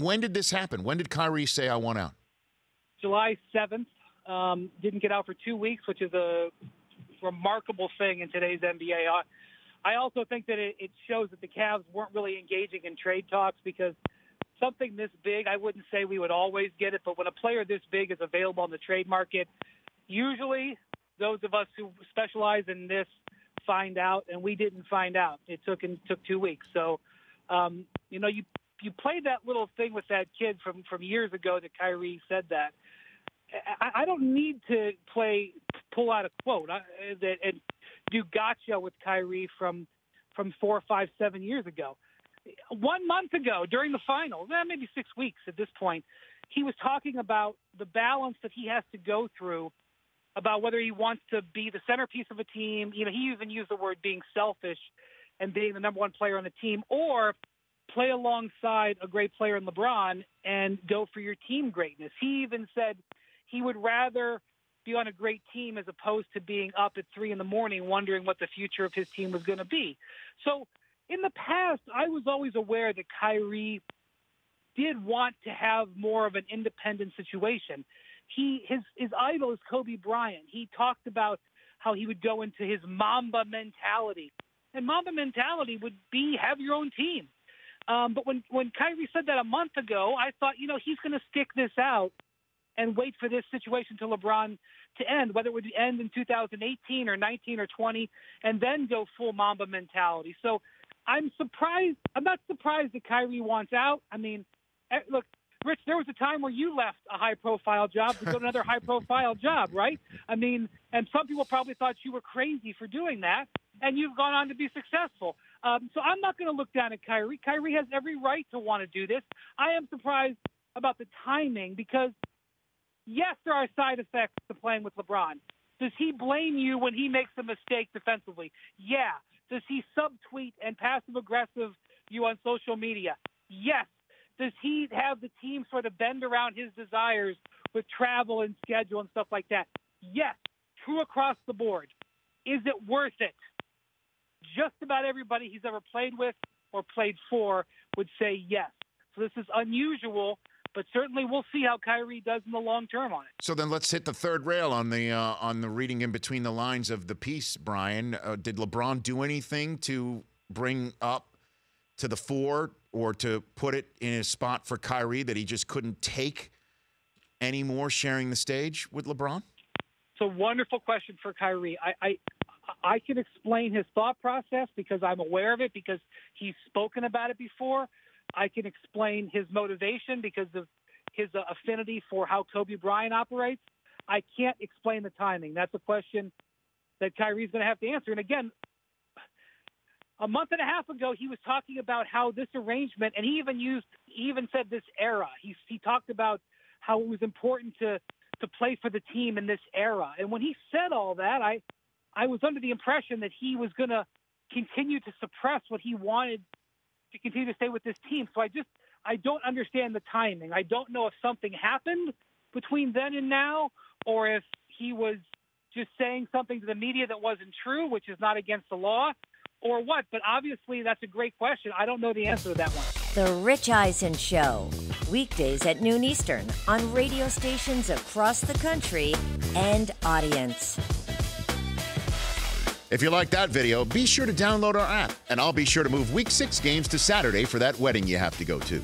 when did this happen? When did Kyrie say, I want out? July 7th. Didn't get out for 2 weeks, which is a remarkable thing in today's NBA. I also think that it shows that the Cavs weren't really engaging in trade talks, because something this big, I wouldn't say we would always get it, but when a player this big is available on the trade market, usually those of us who specialize in this find out, and we didn't find out. It took 2 weeks. So, you played that little thing with that kid from years ago that Kyrie said that. I don't need to pull out a quote and do gotcha with Kyrie from 4, 5, 7 years ago. 1 month ago during the finals, maybe 6 weeks at this point, he was talking about the balance that he has to go through about whether he wants to be the centerpiece of a team. He even used the word being selfish and being the number one player on the team, or play alongside a great player in LeBron and go for your team greatness. He even said he would rather be on a great team as opposed to being up at 3 a.m. wondering what the future of his team was going to be. So in the past, I was always aware that Kyrie did want to have more of an independent situation. His idol is Kobe Bryant. He talked about how he would go into his Mamba mentality. And Mamba mentality would be have your own team. But when Kyrie said that a month ago, I thought, he's going to stick this out and wait for this situation to LeBron to end, whether it would end in 2018 or 19 or 20, and then go full Mamba mentality. So I'm surprised. I'm not surprised that Kyrie wants out. I mean, look, Rich, there was a time where you left a high-profile job to go to another high-profile job, right? I mean, and some people probably thought you were crazy for doing that, and you've gone on to be successful. So I'm not going to look down at Kyrie. Kyrie has every right to want to do this. I am surprised about the timing because, yes, there are side effects to playing with LeBron. Does he blame you when he makes a mistake defensively? Yeah. Does he subtweet and passive-aggressive you on social media? Yes. Does he have the team sort of bend around his desires with travel and schedule and stuff like that? Yes. True across the board. Is it worth it? Just about everybody he's ever played with or played for would say yes. So this is unusual, but certainly we'll see how Kyrie does in the long term on it. So then let's hit the third rail on the reading in between the lines of the piece, Brian. Did LeBron do anything to bring up to the fore or to put it in a spot for Kyrie that he just couldn't take anymore sharing the stage with LeBron? It's a wonderful question for Kyrie. I can explain his thought process because I'm aware of it, because he's spoken about it before. I can explain his motivation because of his affinity for how Kobe Bryant operates. I can't explain the timing. That's a question that Kyrie's going to have to answer. And again, a month and a half ago, he was talking about how this arrangement, and he even said this era. He talked about how it was important to play for the team in this era. And when he said all that, I was under the impression that he was going to continue to suppress what he wanted to continue to stay with this team. So I don't understand the timing. I don't know if something happened between then and now, or if he was just saying something to the media that wasn't true, which is not against the law, or what. But obviously, that's a great question. I don't know the answer to that one. The Rich Eisen Show, weekdays at noon Eastern on radio stations across the country and audience. If you like that video, be sure to download our app, and I'll be sure to move Week 6 games to Saturday for that wedding you have to go to.